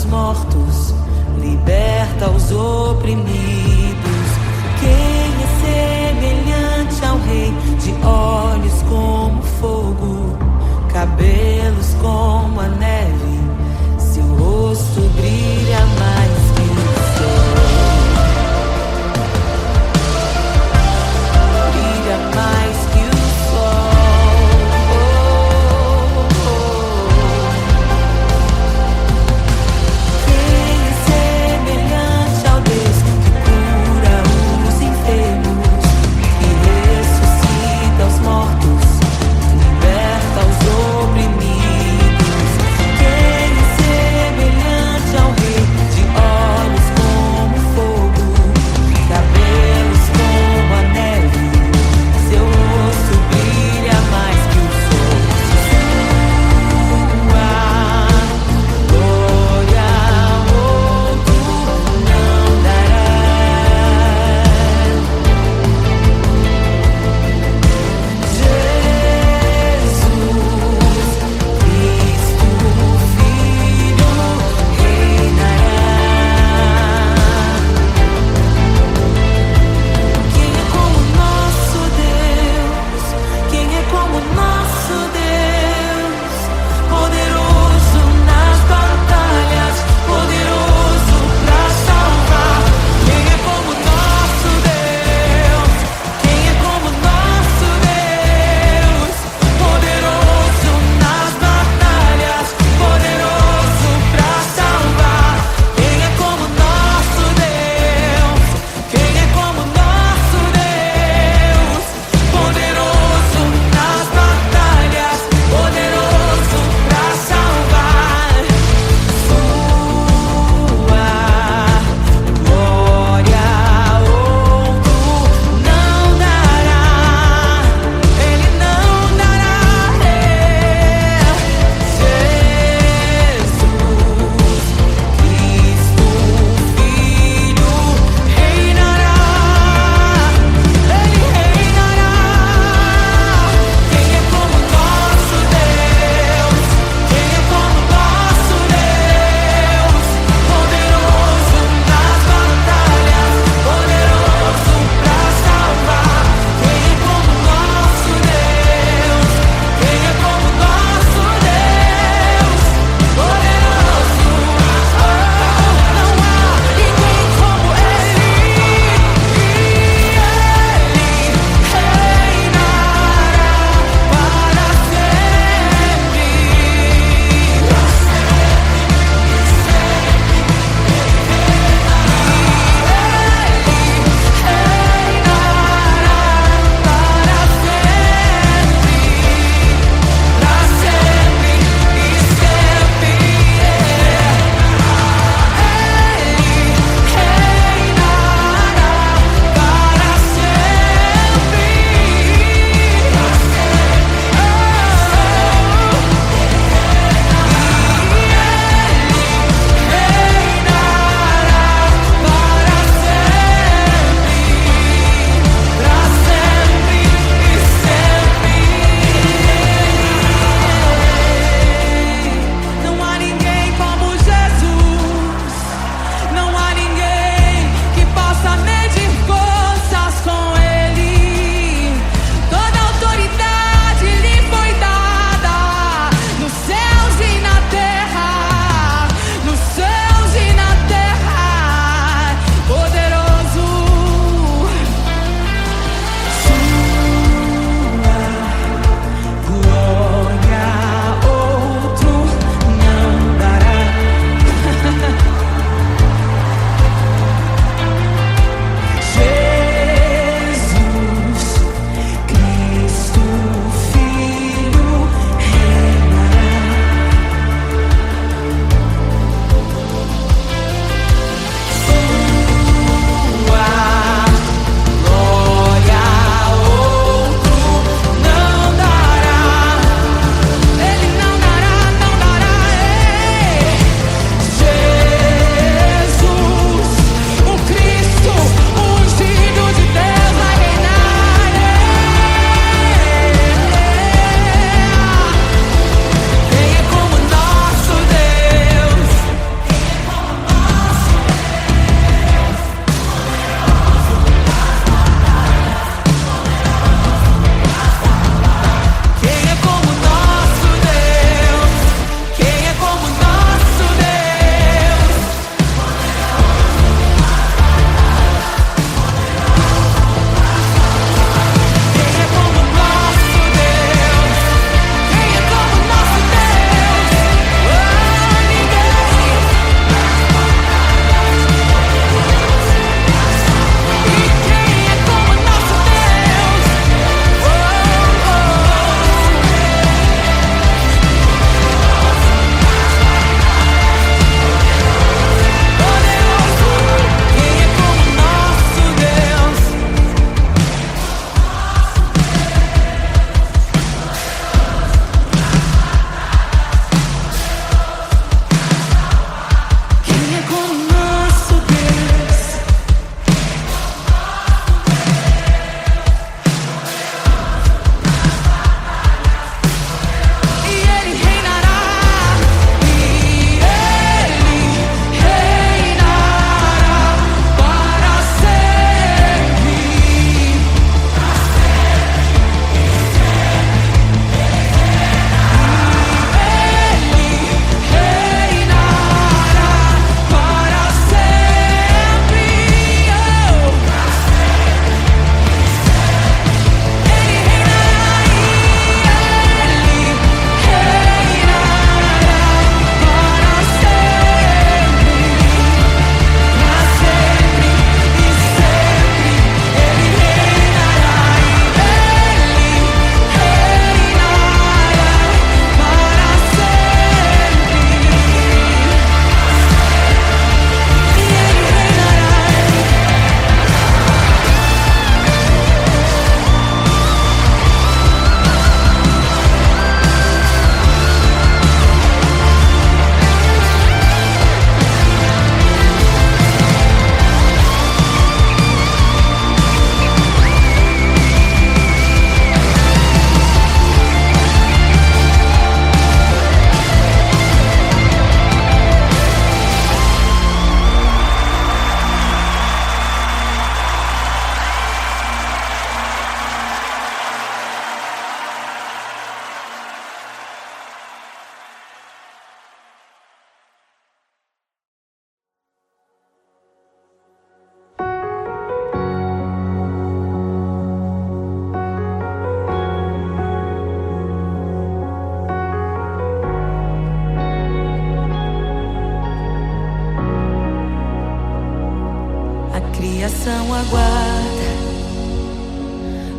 mortos, liberta os oprimidos. Quem é semelhante ao Rei, de olhos como fogo, cabelos como a neve, seu rosto brilha mais que o sol. Brilha mais que o sol. Quem é semelhante ao Deus que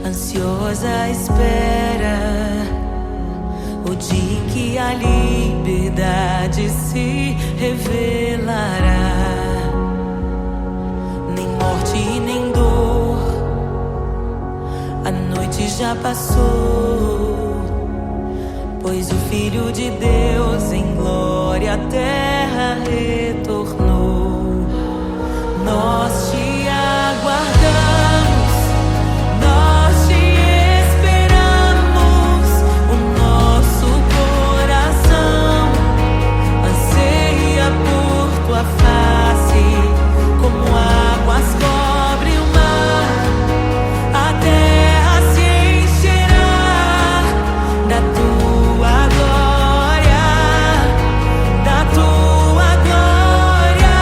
ansiosa espera o dia em que a liberdade se revelará. Nem morte e nem dor, a noite já passou, pois o Filho de Deus em glória à terra retornou. Nós te aguardamos, nós te esperamos. O nosso coração anseia por tua face, como águas cobre o mar. A terra se encherá da tua glória, da tua glória.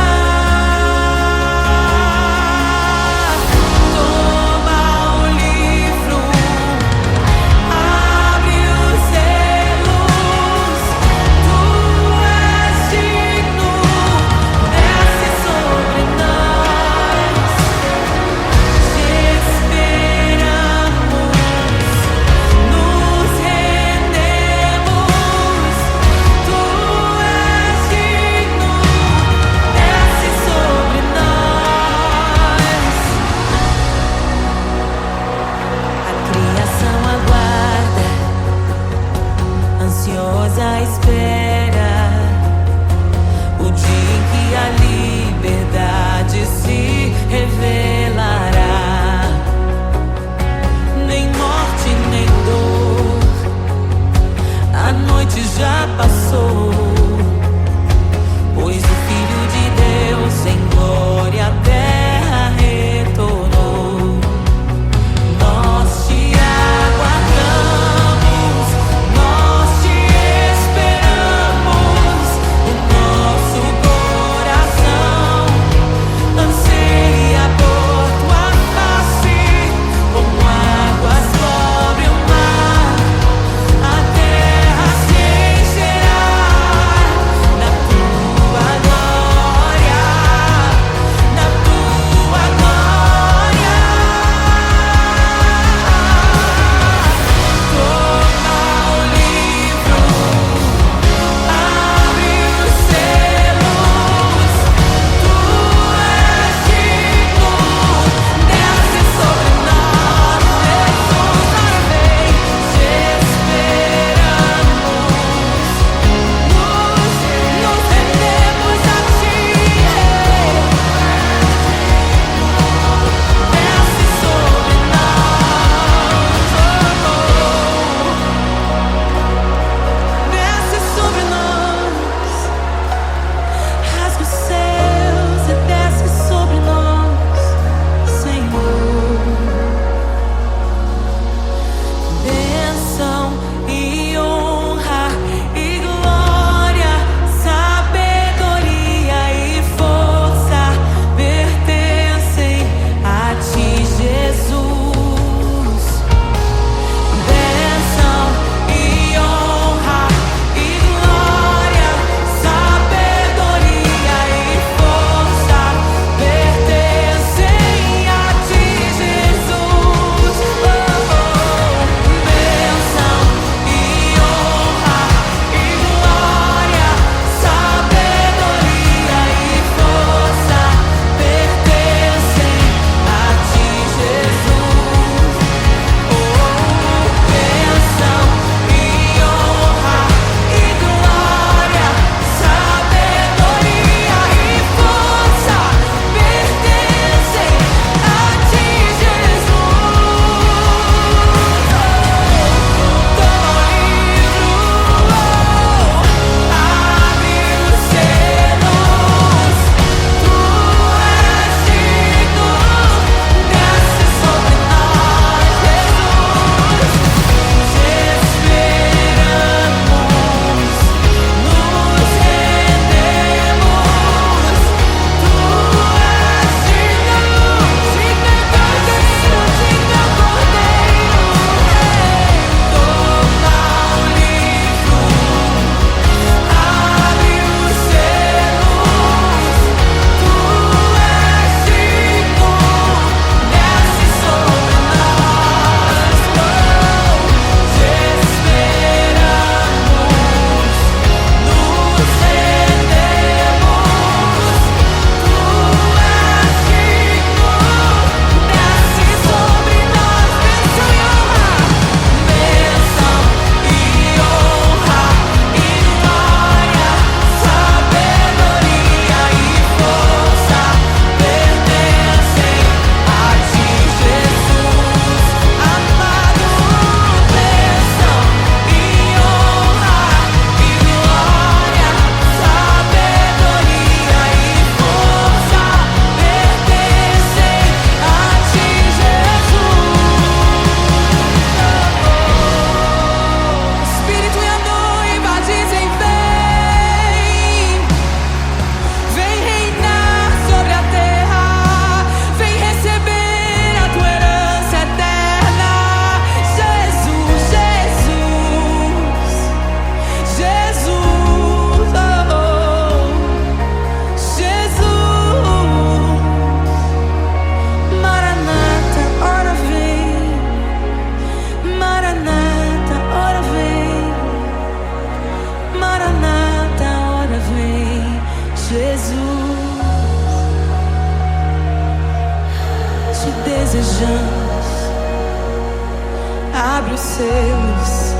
abre os selos.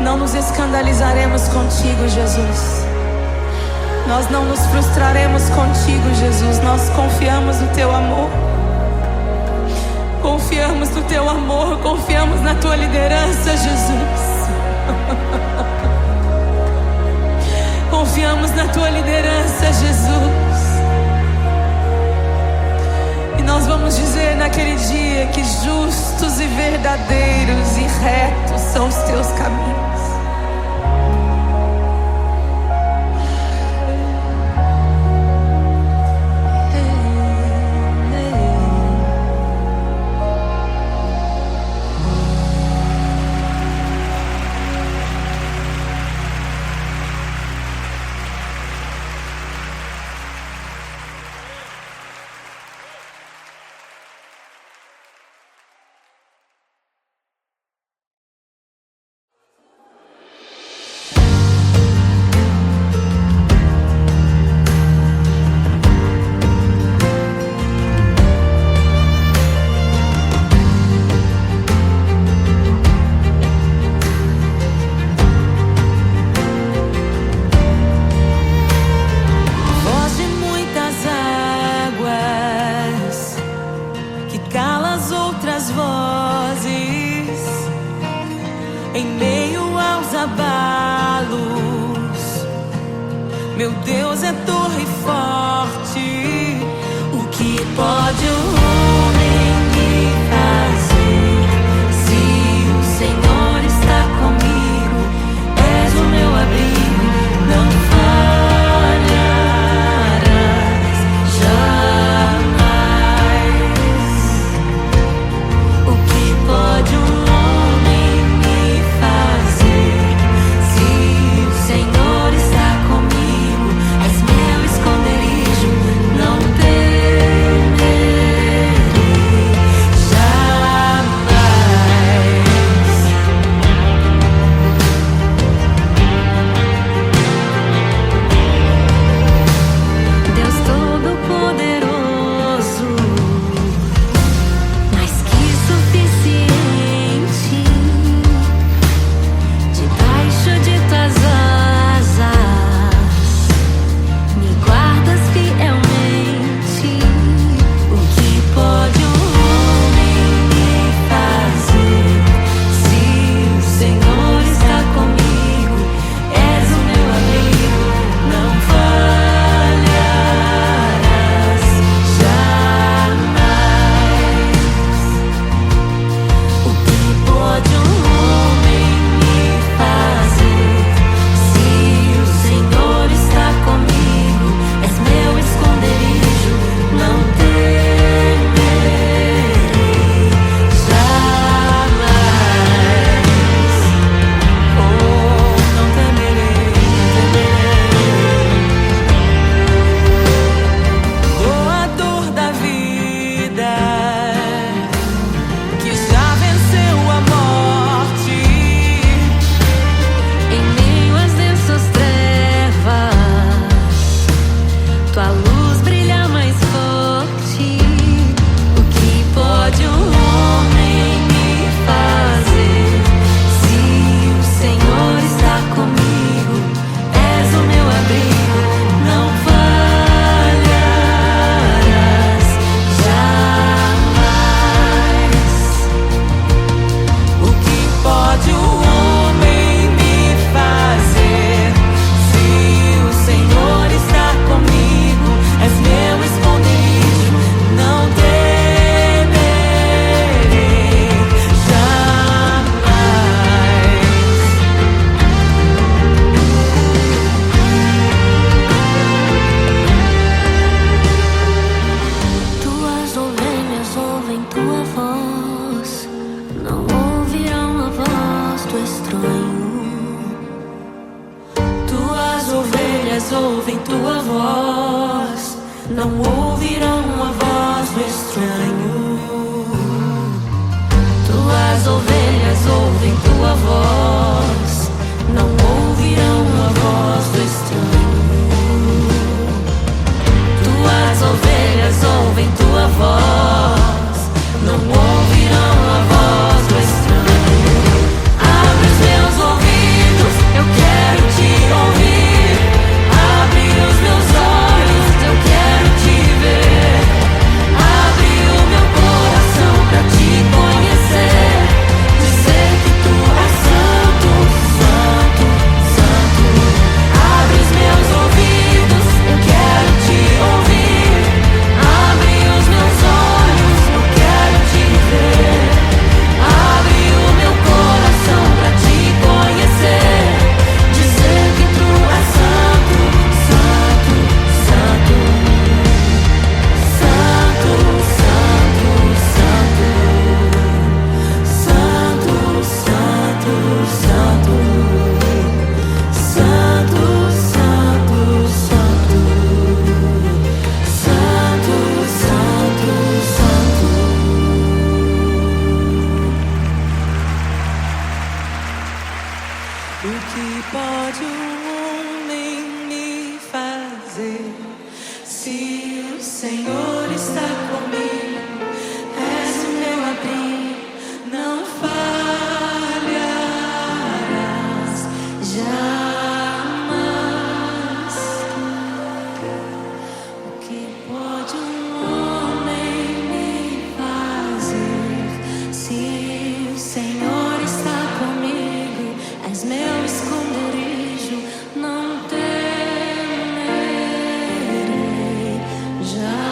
Não nos escandalizaremos contigo, Jesus. Nós não nos frustraremos contigo, Jesus. Nós confiamos no teu amor. Confiamos no teu amor, confiamos na tua liderança, Jesus. Confiamos na tua liderança, Jesus. E nós vamos dizer naquele dia que justos e verdadeiros e retos são os teus caminhos. Em meio aos abalos, meu Deus é torre forte. O que pode o homem me fazer? Se o Senhor está comigo, és o meu abrigo, não falharás jamais. O que pode o ouvem tua voz, não ouvirão a voz do estranho. Tuas ovelhas ouvem tua voz, não ouvirão a voz do estranho. Tuas ovelhas ouvem tua voz, não ouvirão a voz que pode um homem me fazer? Se o Senhor está comigo, és o meu abrigo, não falharás jamais. O que pode um homem me fazer? Se o Senhor está comigo, és meu esconderijo, não temerei jamais.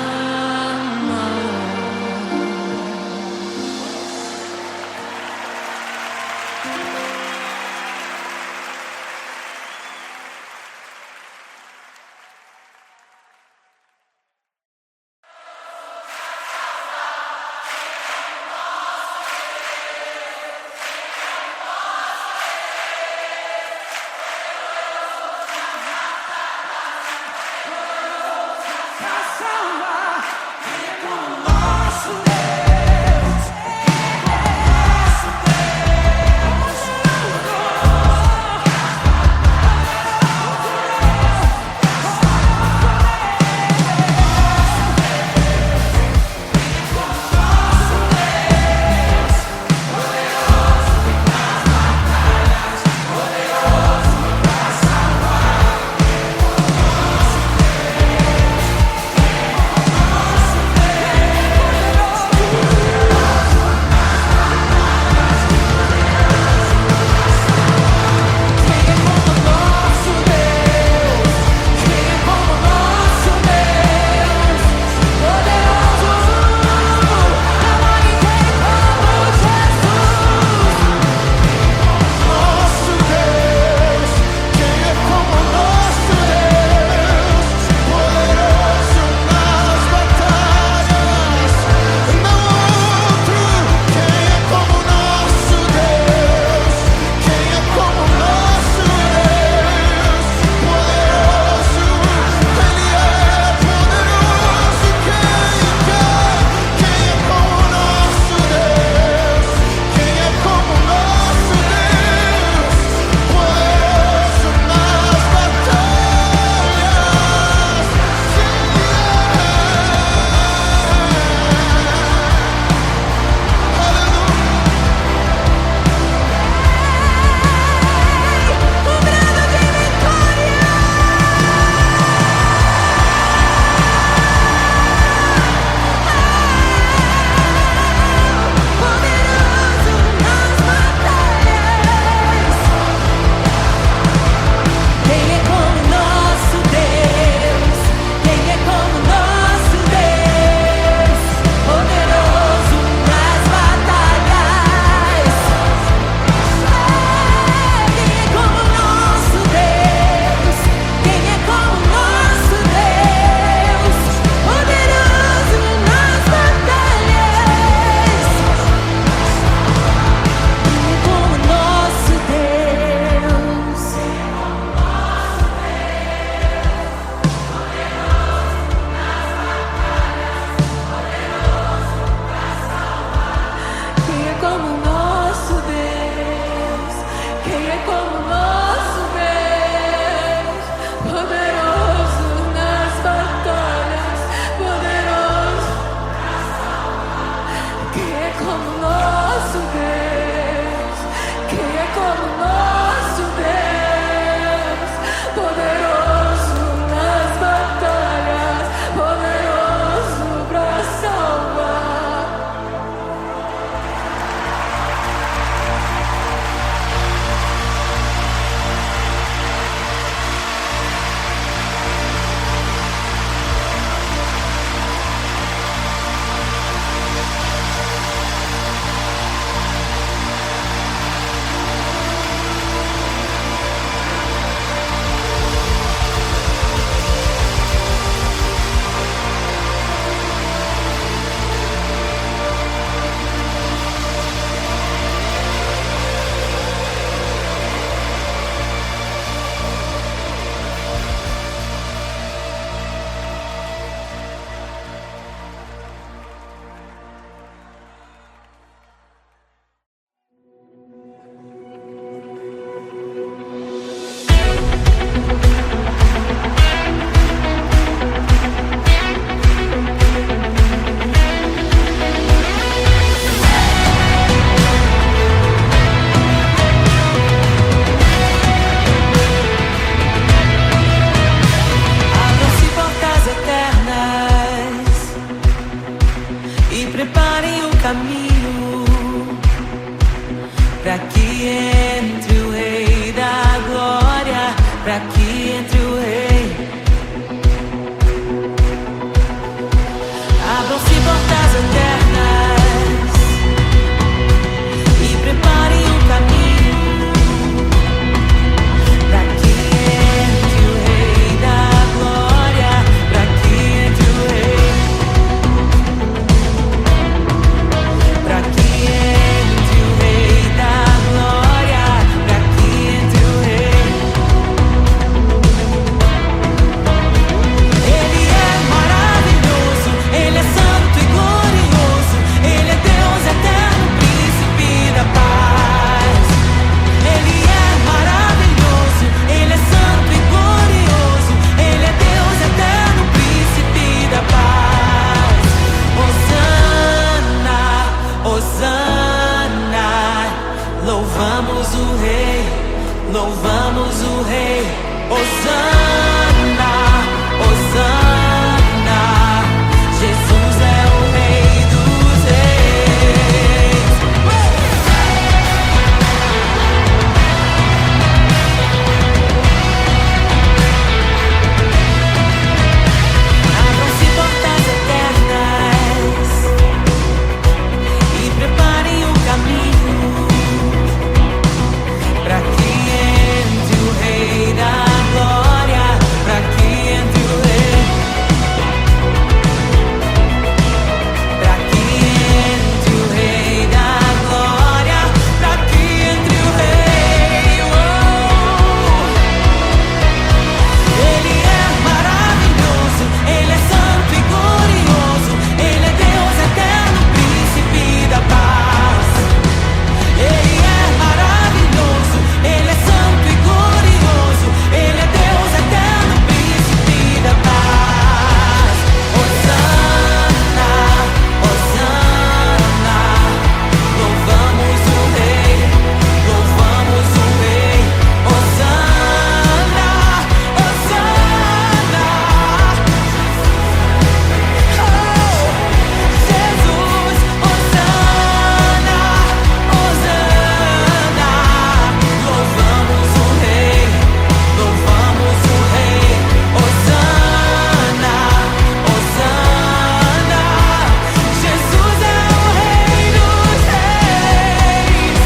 pra que entre o Rei da Glória, pra que entre o Rei. Abram-se portas eternas e preparem o caminho, pra que entre o Rei da Glória, pra que entre o Rei, pra que entre o Rei da Glória, pra que entre o Rei. Ele é maravilhoso, Ele é santo e glorioso, Ele é Deus eterno, príncipe da paz. Ele é maravilhoso, Ele é santo e glorioso, Ele é Deus eterno, príncipe da paz. Hosana, Hosana, louvamos o Rei, louvamos o Rei. Hosana, Hosana, Jesus é o Rei dos Reis. Abram-se portas eternas e preparem o caminho, pra que entre o Rei da Glória, pra que entre o Rei, pra que entre o Rei da Glória, pra que entre o Rei. Ele é maravilhoso, Ele é santo e glorioso, Ele é Deus eterno, príncipe da paz. Ele é maravilhoso, Ele é santo e glorioso, Ele é Deus eterno, príncipe da paz. Hosana, Hosana, louvamos o Rei, louvamos o Rei. Hosana, Hosana, oh, Jesus, Hosana, Hosana, louvamos o Rei, louvamos o Rei. Hosana, Hosana, Jesus é o Rei dos Reis.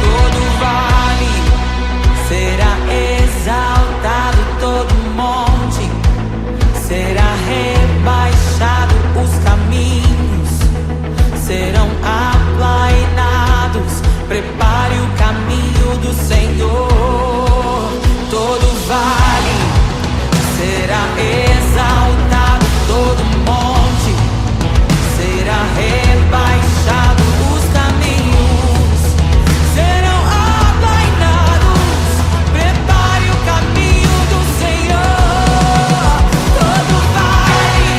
Todo vale será exaltado, todo monte será rebaixado, os caminhos serão aplainados. Prepare o caminho do Senhor. Todo vale será exaltado, todo monte será rebaixado, os caminhos serão aplainados. Prepare o caminho do Senhor. Todo vale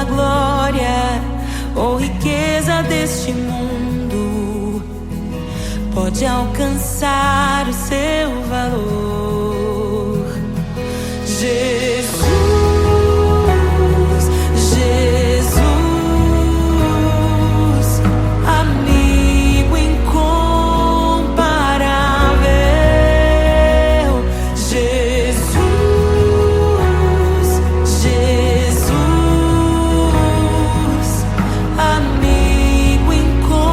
toda glória ou riqueza deste mundo pode alcançar o seu valor. Jesus, Jesus, amigo incomparável. Jesus, Jesus, amigo incomparável.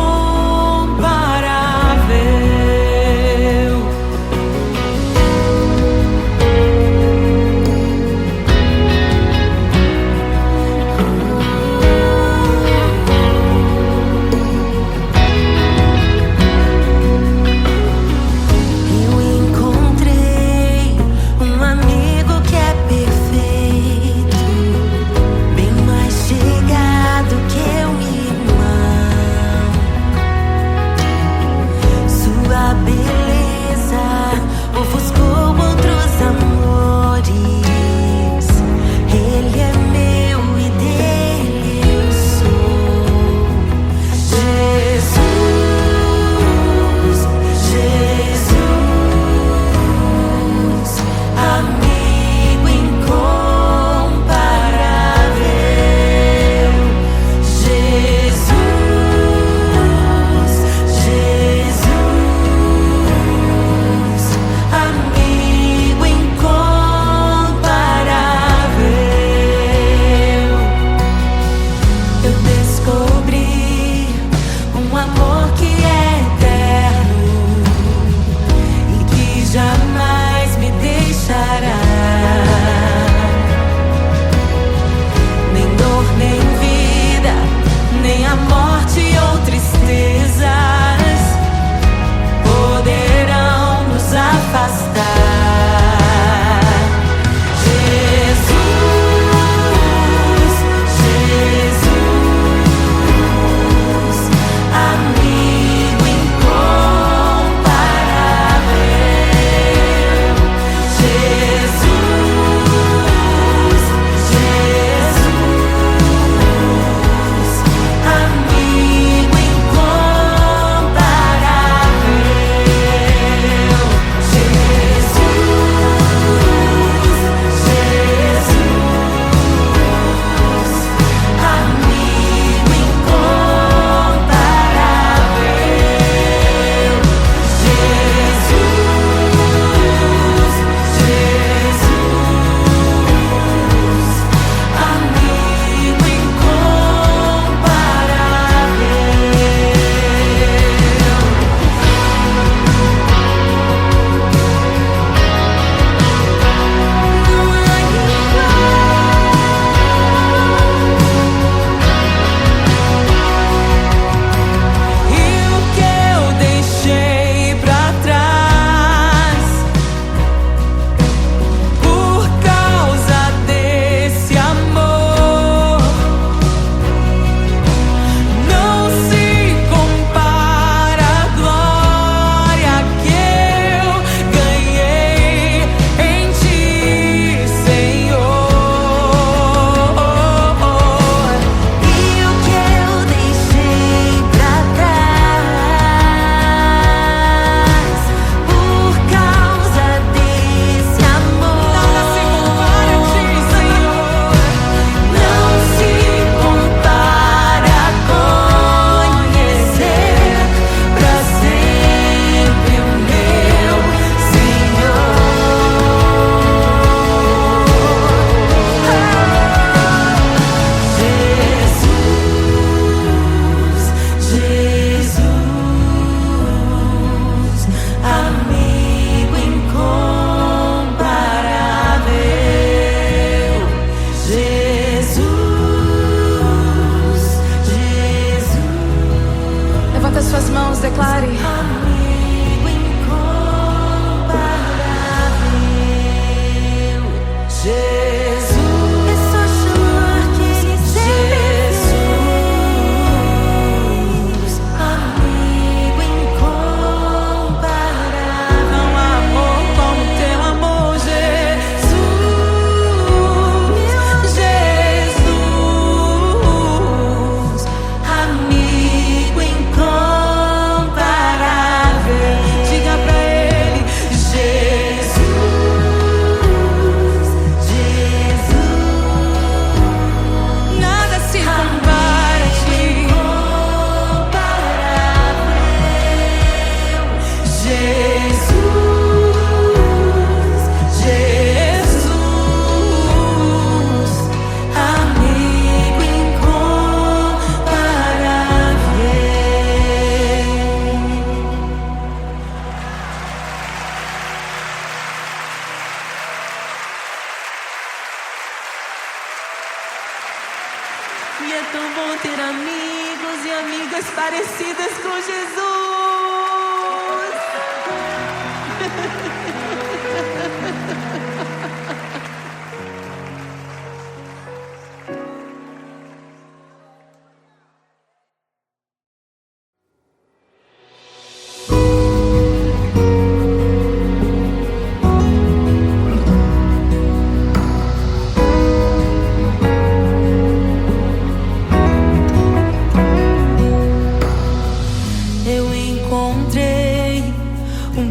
E é tão bom ter amigos e amigas parecidas com Jesus.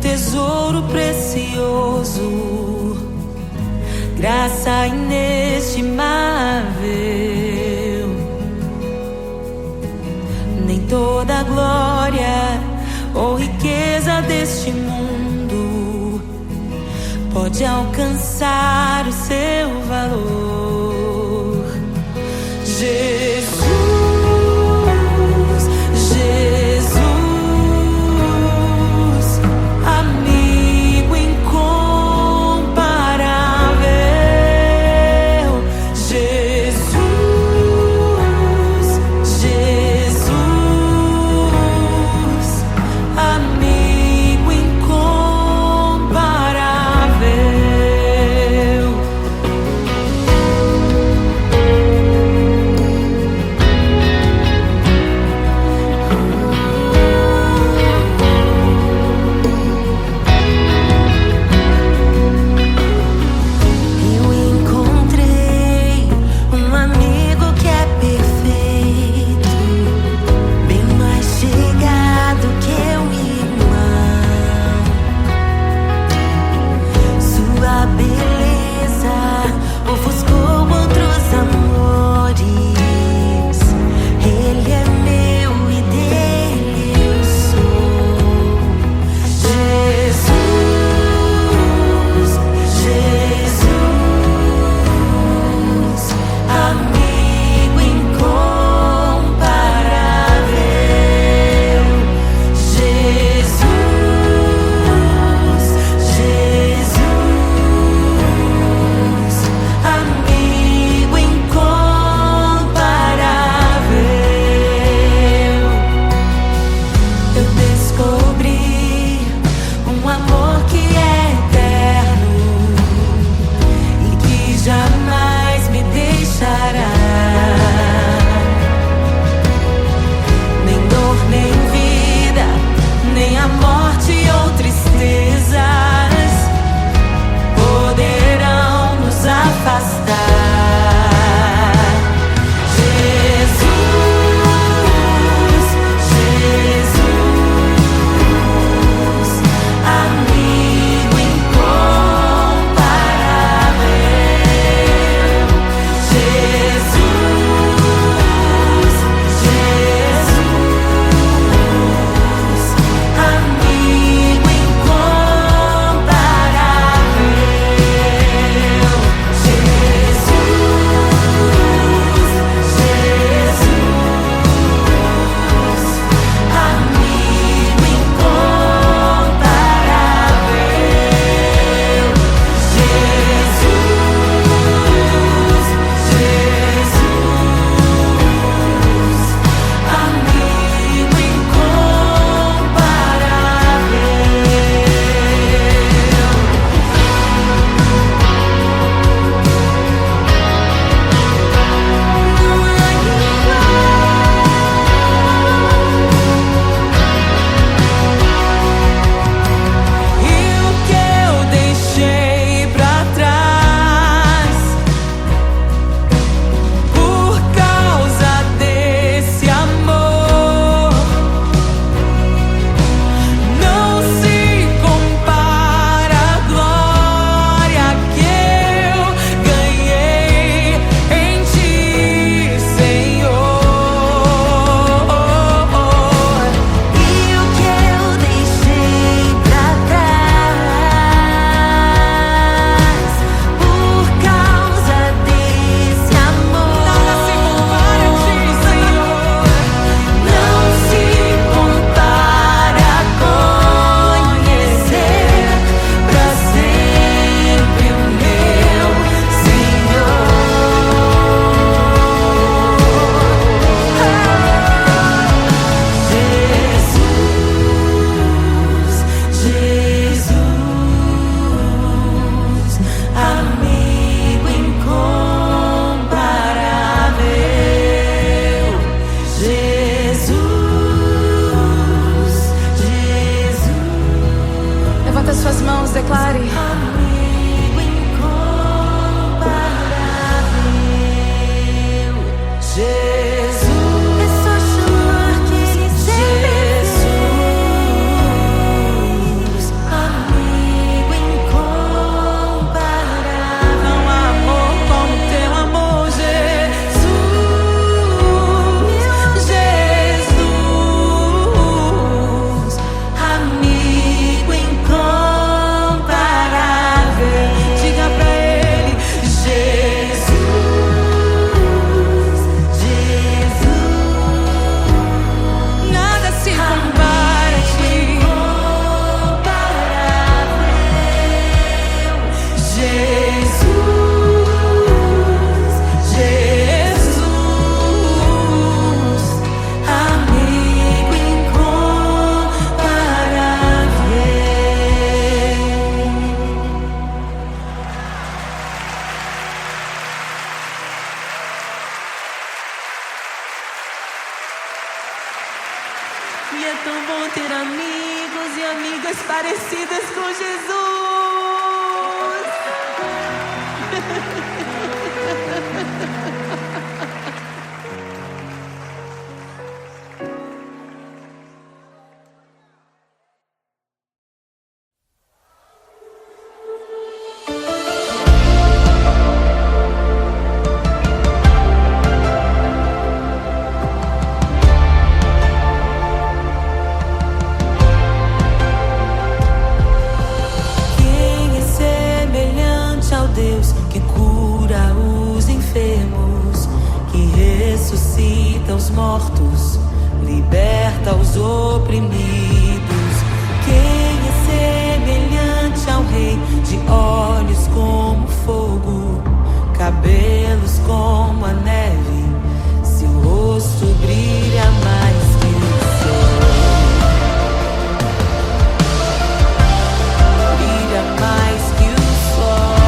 Tesouro precioso, graça inestimável. Nem toda a glória ou riqueza deste mundo pode alcançar o seu valor. Jesus, amigo incomparável. Jesus, amigo incomparável. amigo E é tão bom ter amigos e amigas parecidas com Jesus. Que cura os enfermos, que ressuscita os mortos, liberta os oprimidos. Quem é semelhante ao Rei, de olhos como fogo, cabelos como a neve, seu rosto brilha mais que o sol. Brilha mais que o sol.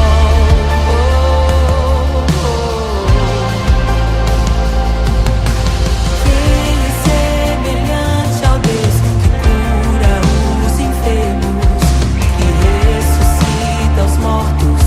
Mortos,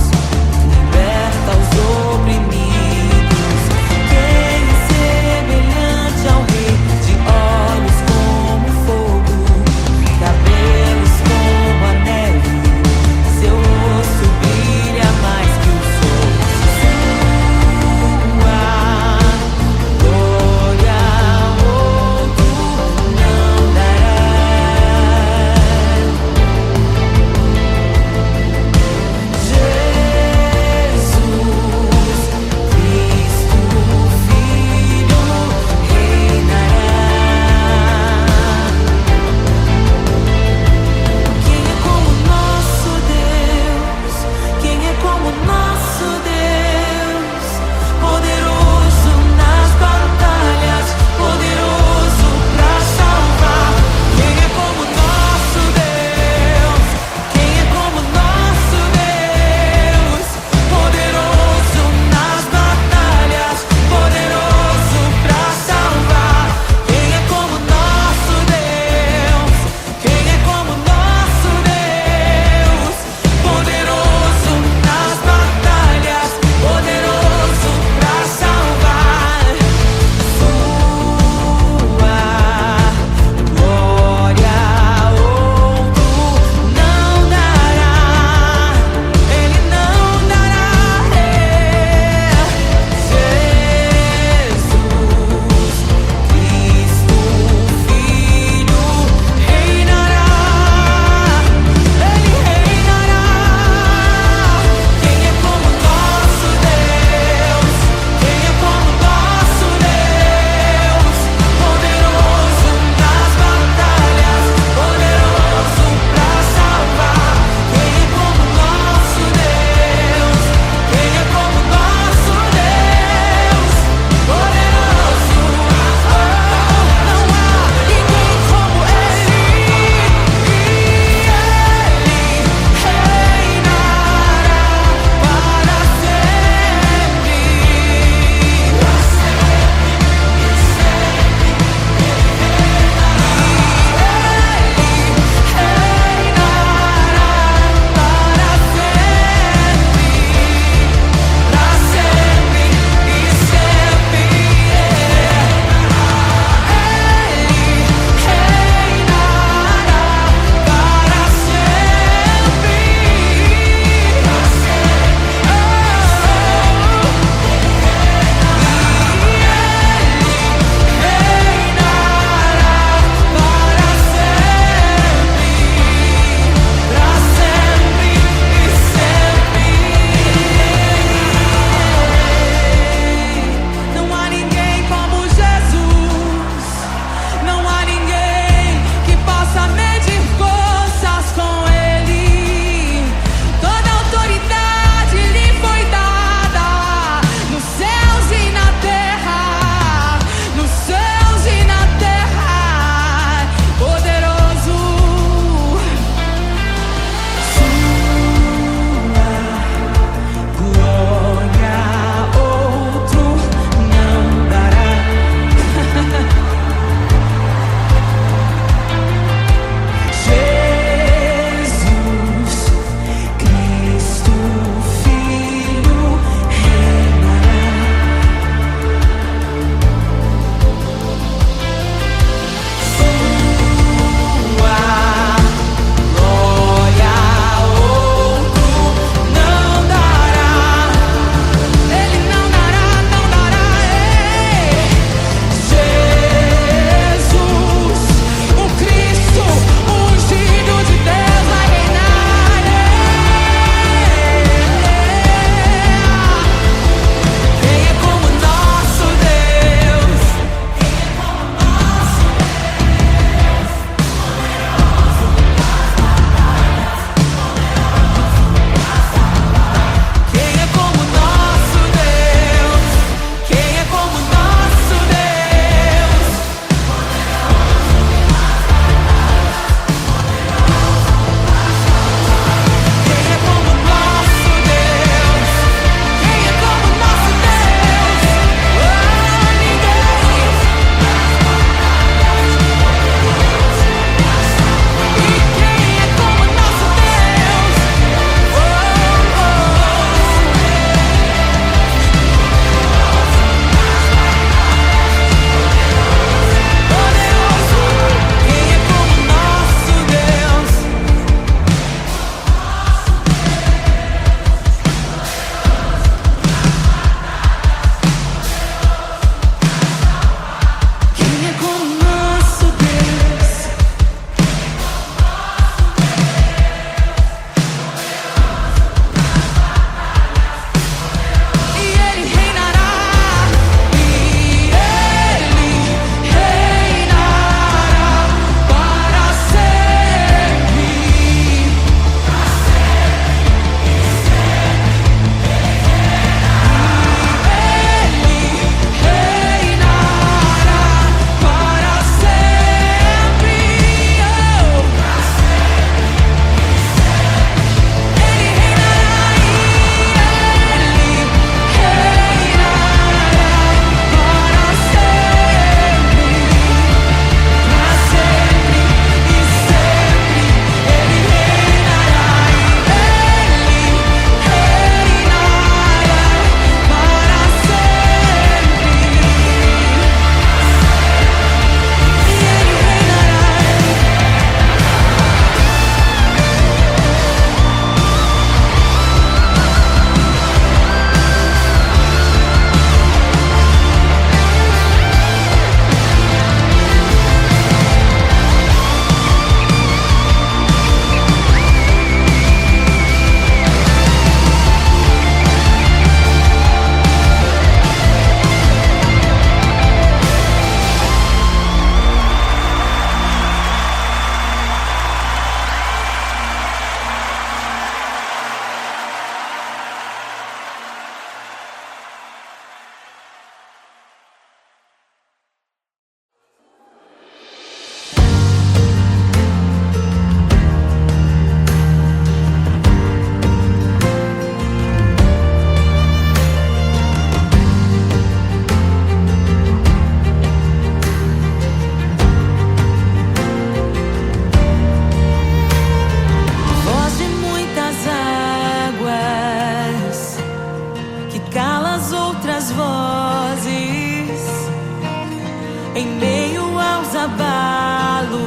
em meio aos abalos.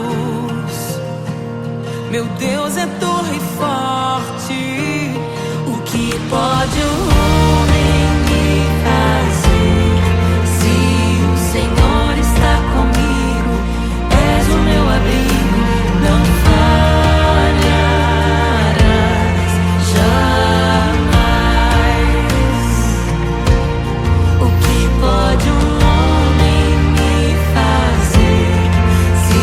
Meu Deus é torre forte. O que pode o homem me fazer? Se o Senhor está comigo, és o meu abrigo, não falharás jamais. O que pode um homem me fazer? Se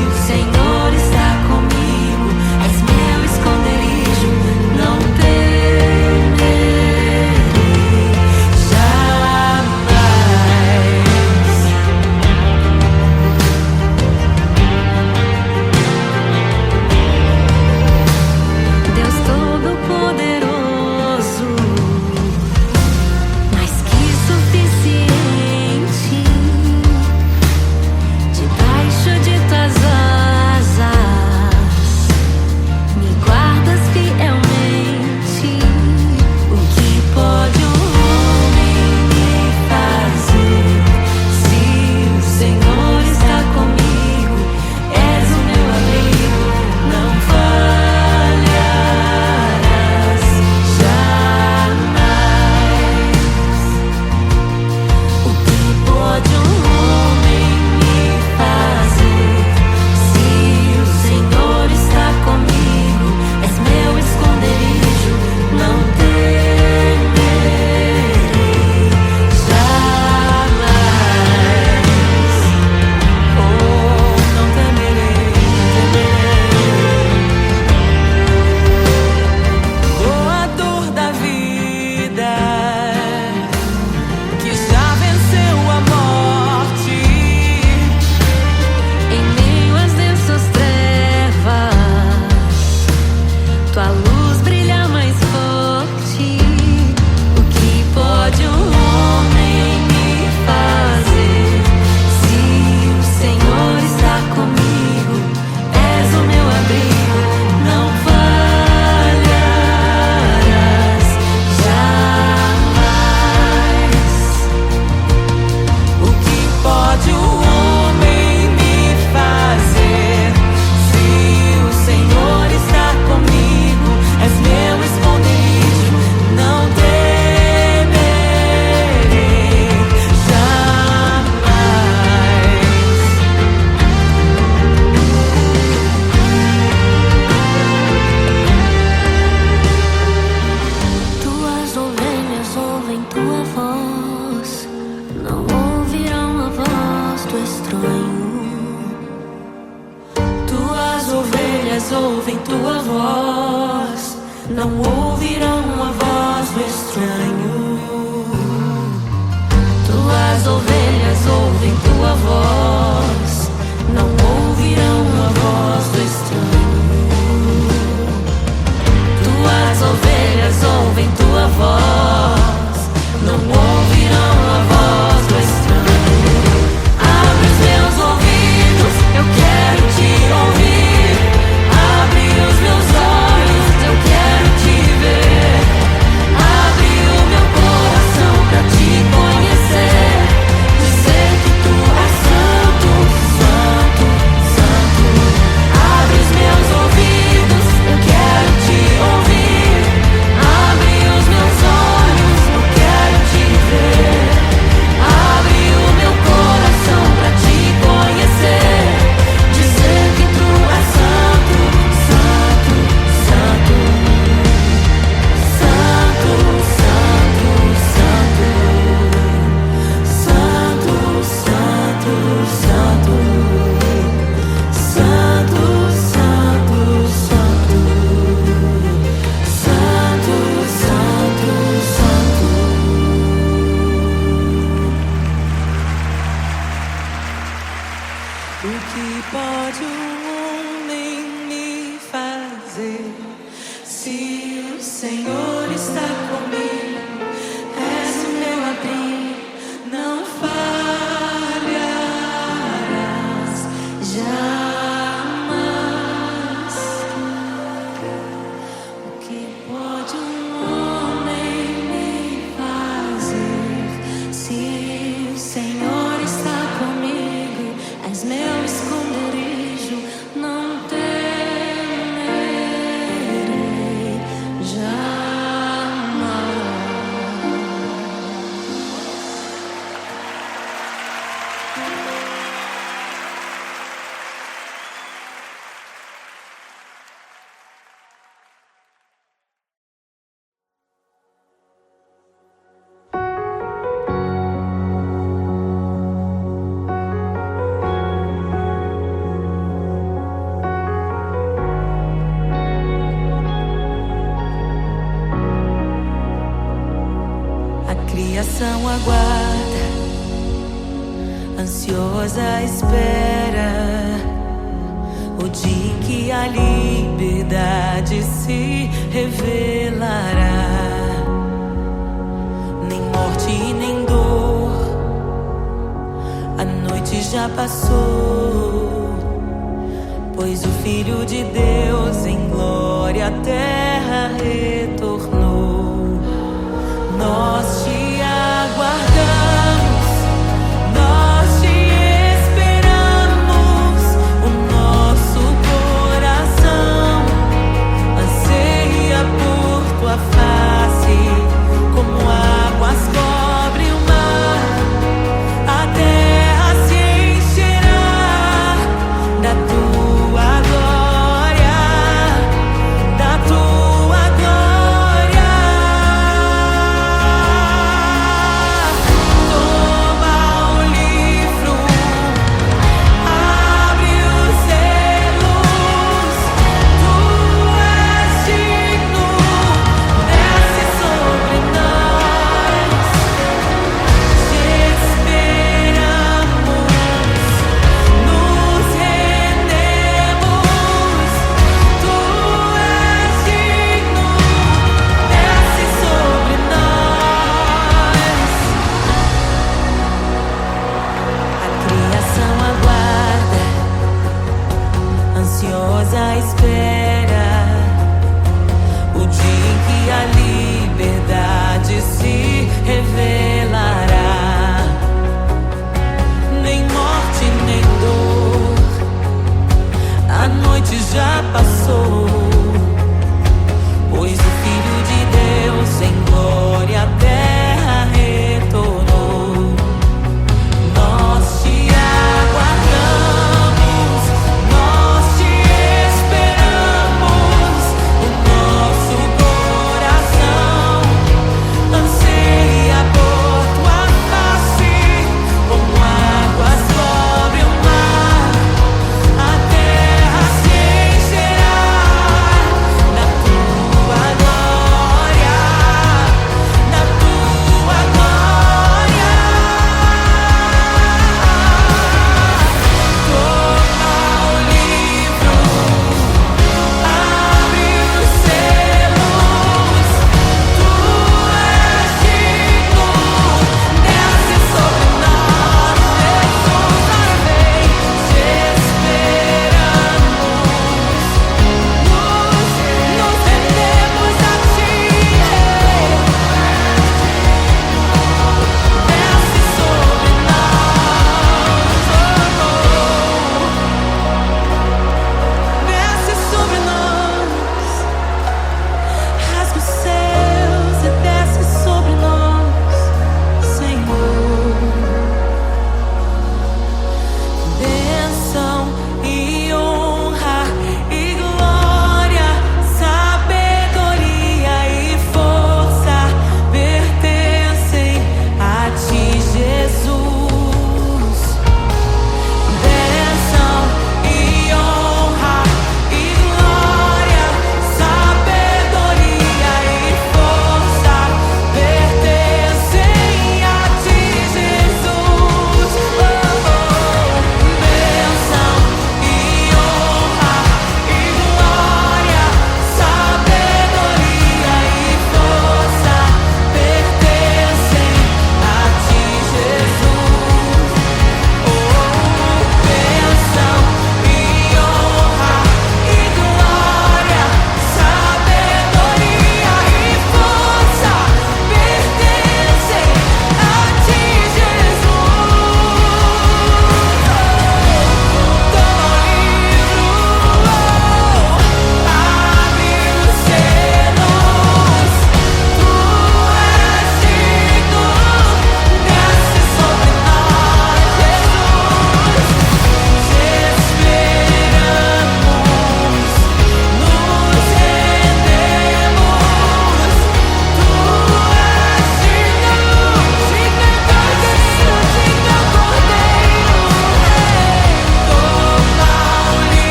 o Senhor está comigo, és meu esconderijo, não temerei jamais. Deus Todo-Poderoso, mais que suficiente, debaixo de tuas asas me guardas fielmente. O que pode um homem me fazer? Se o Senhor está comigo, és o meu abrigo, não falharás jamais. O que pode um homem me fazer? Se o Senhor está comigo, és meu esconderijo, não temerei jamais. Oh, não temerei, doador da vida, que já venceu a morte. Em meio às densas trevas, tua luz brilha mais forte. O que pode um homem me fazer? Se o Senhor está comigo, és o meu abrigo, não falharás jamais. O que pode o homem me fazer? Se o Senhor está comigo, és meu esconderijo, não temerei jamais. Tuas ovelhas ouvem tua voz, não ouvirão a voz do estranho. Tuas ovelhas ouvem tua voz, não ouvirão a voz do estranho. Tuas ovelhas ouvem tua voz, não ouvirão a voz do estranho. Tuas ovelhas ouvem tua voz, não ouvirão a voz do estranho. Abre os meus ouvidos, eu quero te ouvir. Abre os meus olhos, eu quero te ver. Abre o meu coração pra te conhecer, dizer que tu és santo. criação aguarda, ansiosa espera o dia em que a liberdade se revelará. Nem morte e nem dor, a noite já passou, pois o Filho de Deus em glória à terra retornou. Nós te aguardamos, nós te esperamos. O nosso coração anseia por tua face, como águas cobrem o mar. A terra se encherá da tua glória, da tua glória.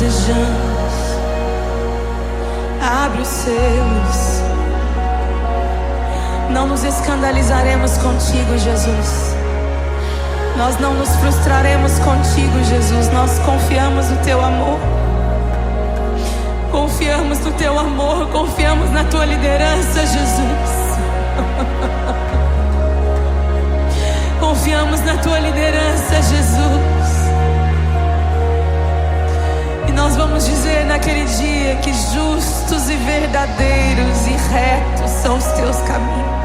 desejamos. Abre os selos. Não nos escandalizaremos contigo, Jesus. Nós não nos frustraremos contigo, Jesus. Nós confiamos no teu amor. Confiamos no teu amor. Confiamos na tua liderança, Jesus. Confiamos na tua liderança, Jesus. E nós vamos dizer naquele dia que justos e verdadeiros e retos são os teus caminhos.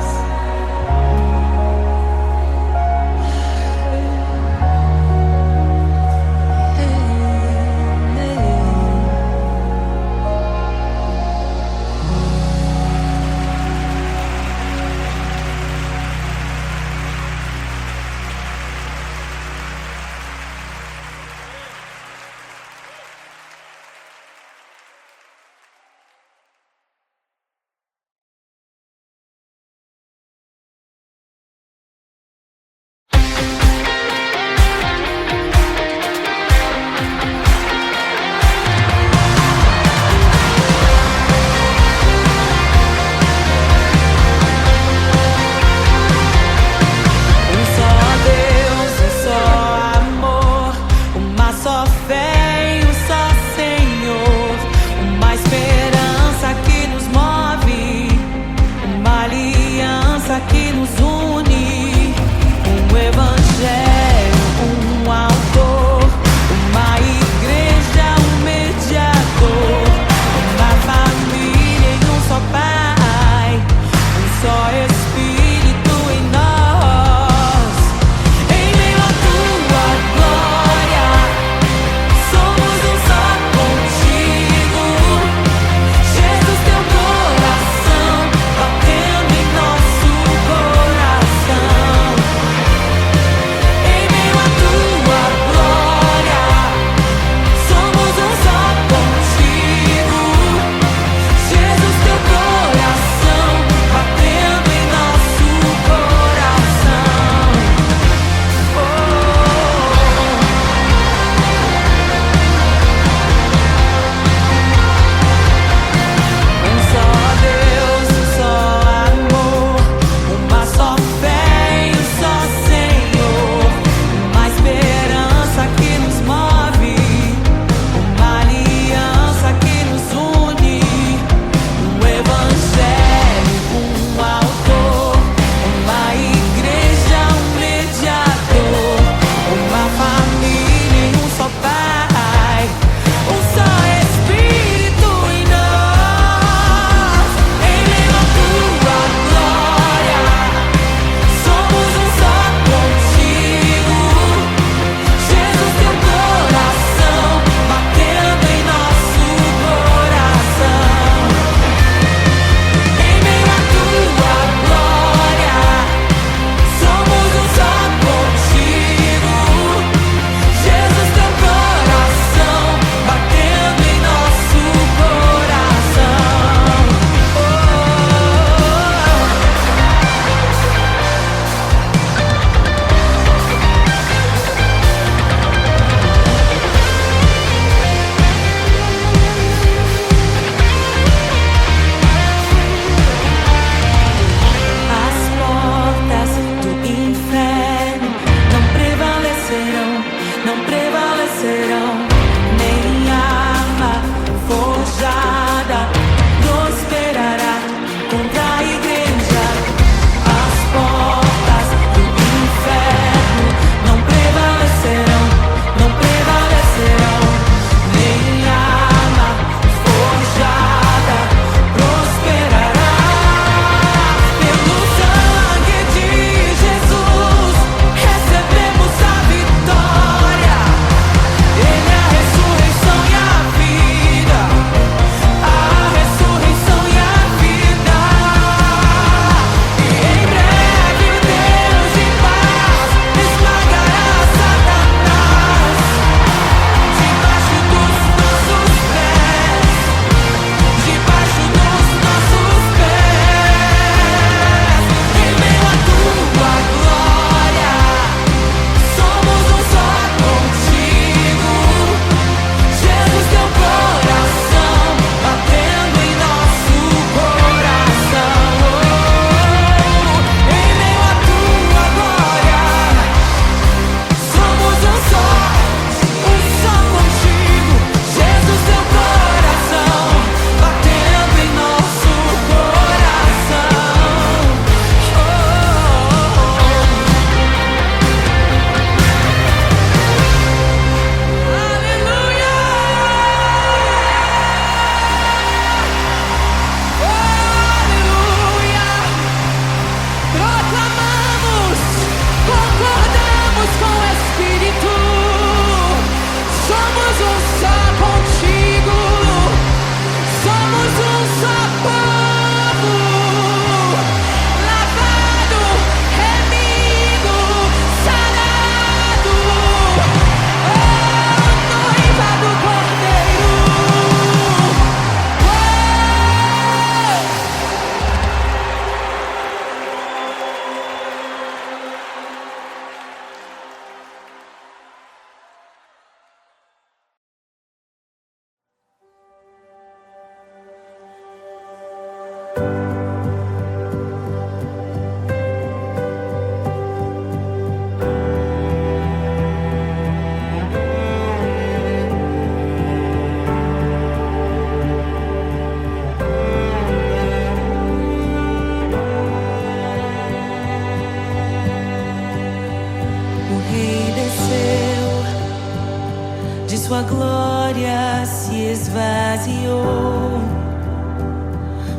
de sua glória se esvaziou,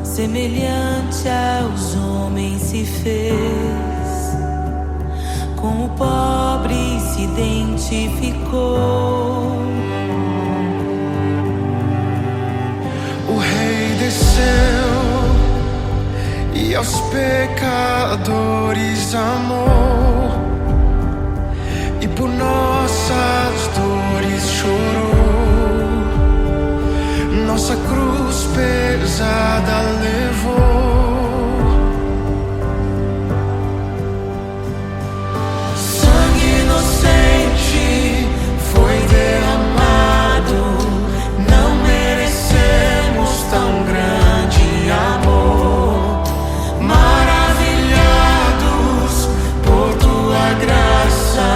semelhante aos homens se fez, com o pobre se identificou. O Rei desceu e aos pecadores amou, e por nossas dores chorou, nossa cruz pesada levou. Sangue inocente foi derramado, não merecemos tão grande amor. Maravilhados por tua graça,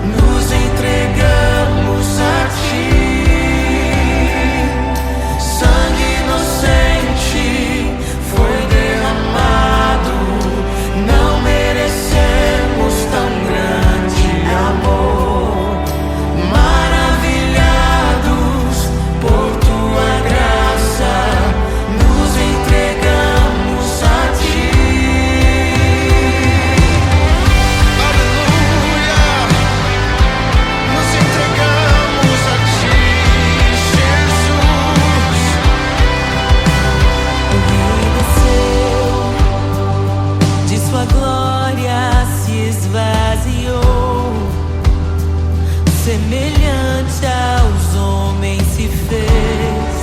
nos entregamos a ti. Sangue inocente foi derramado, não merecemos tão grande amor. Maravilhados por tua graça, nos entregamos a ti. Aleluia, nos entregamos a ti, Jesus. O Rei desceu, de sua glória se esvaziou, semelhante aos homens se fez,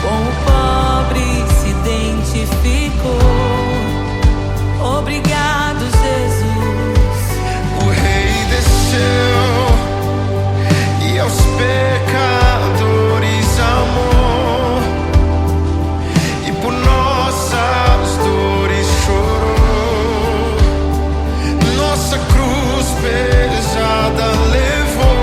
com o pobre se identificou. Obrigado, Jesus. O Rei desceu e aos pecadores amou, e por nossas dores chorou, nossa cruz pesada levou.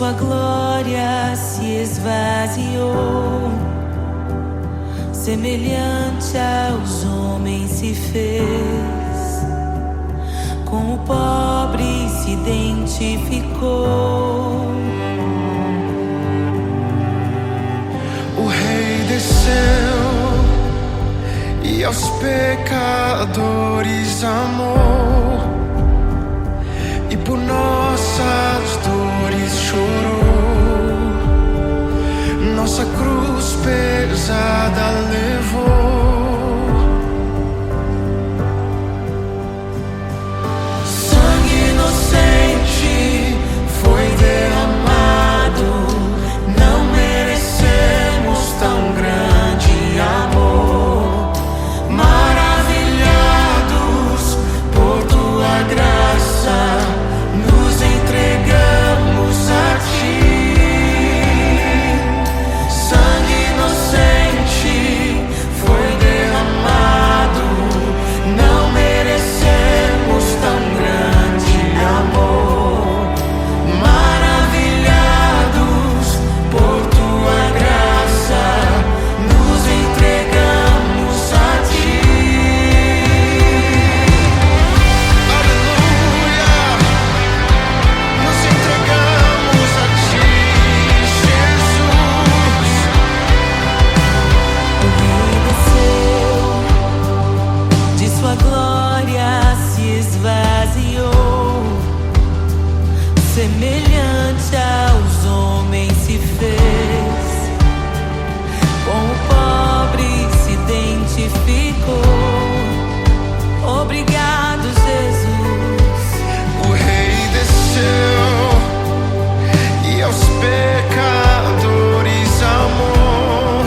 sua glória se esvaziou, semelhante aos homens se fez, com o pobre se identificou. O Rei desceu e aos pecadores amou, e por nossas dores chorou, nossa cruz pesada levou. Sangue inocente foi derramado, não merecemos tão grande amor. Maravilhados por tua graça, nos entregamos a ti. Sangue inocente foi derramado, não merecemos tão grande amor. Maravilhados por tua graça, nos entregamos a ti. Aleluia, nos entregamos a ti, Jesus. O Rei desceu, de sua glória se esvaziou, semelhante aos homens se fez, com o pobre se identificou. Obrigado, Jesus. O Rei desceu e aos pecadores amou,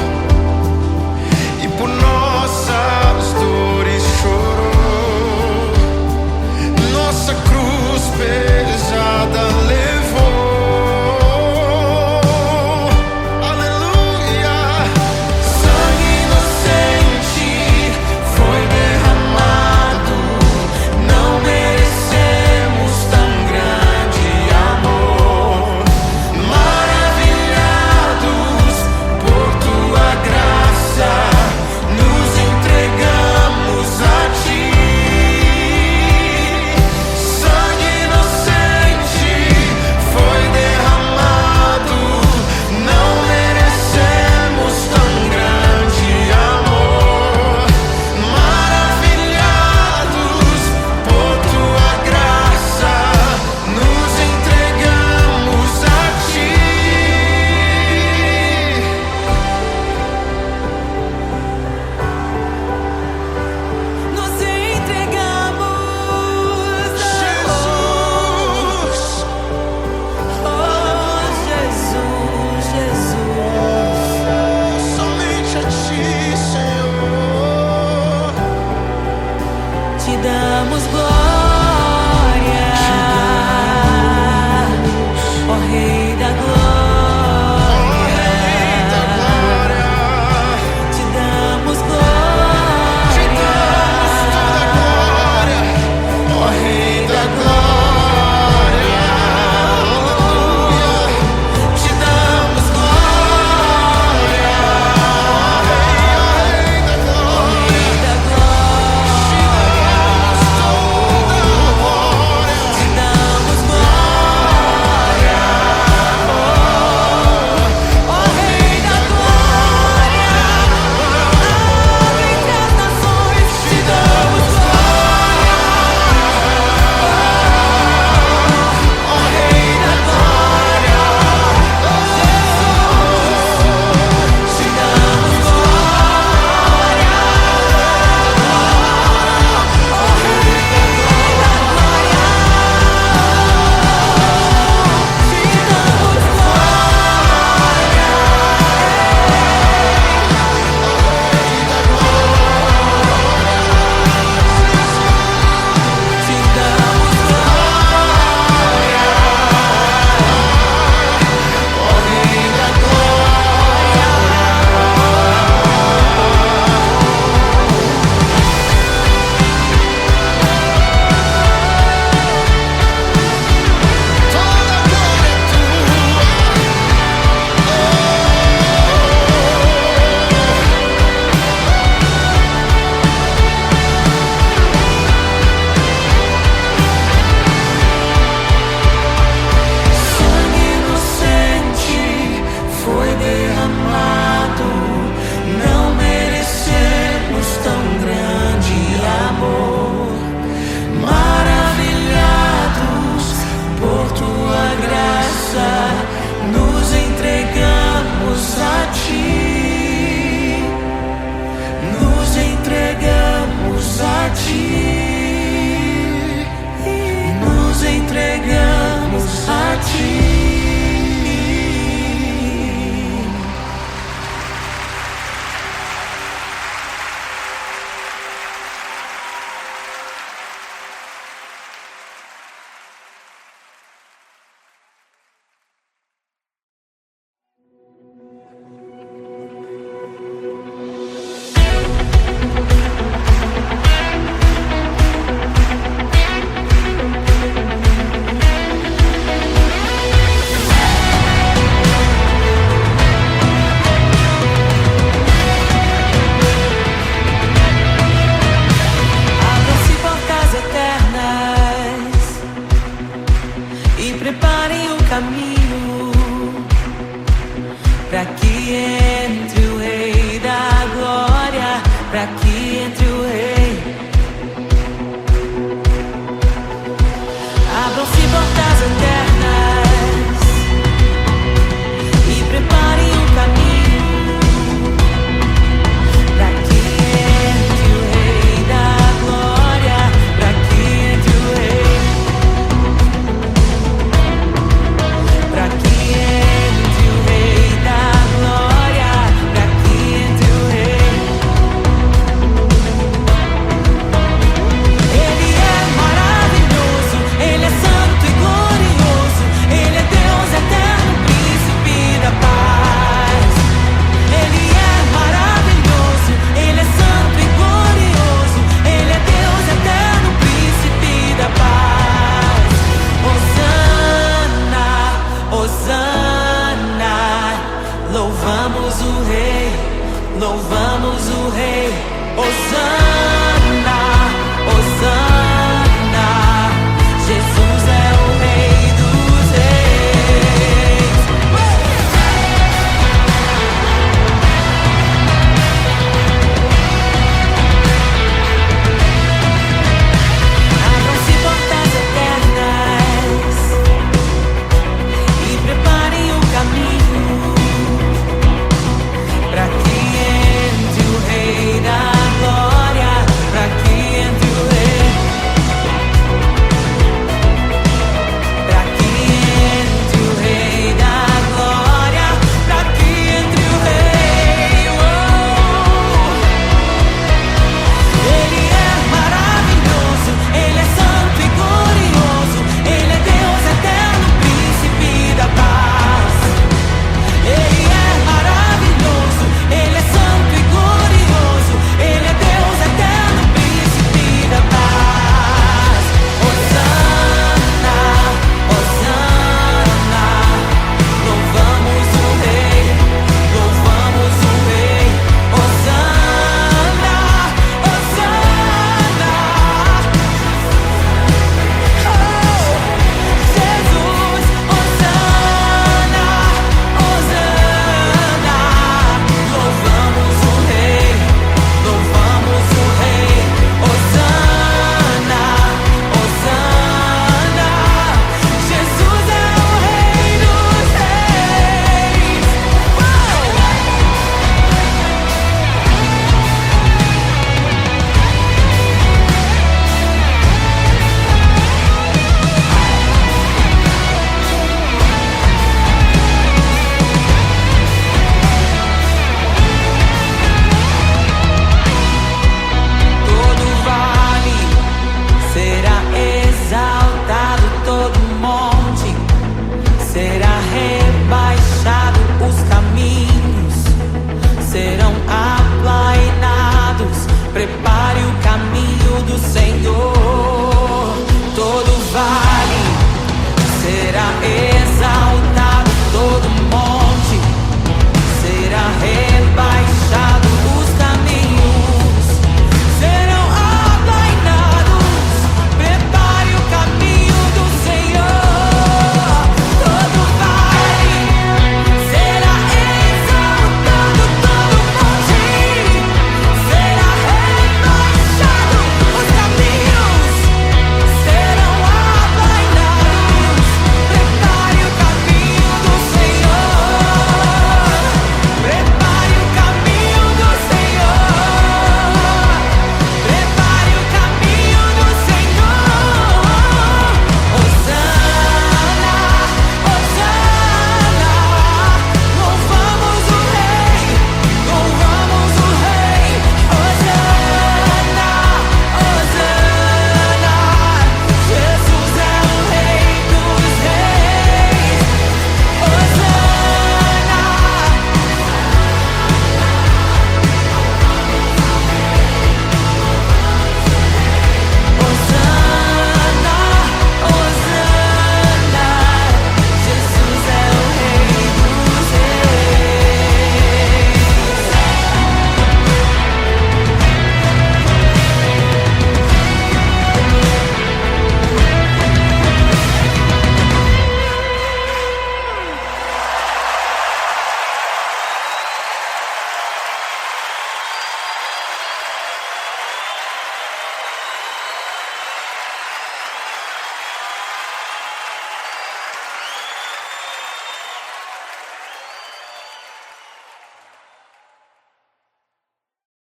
e por nossas dores chorou, nossa cruz pesada levou. Aleluia. Sangue inocente foi derramado, não merecemos tão grande amor. Maravilhados por tua graça, nos entregamos a ti. Sangue inocente foi derramado, não merecemos tão grande amor. Maravilhados por tua graça, nos entregamos a ti. Nos entregamos, Jesus, oh Jesus, Jesus. somente a ti, Senhor. Te damos glória.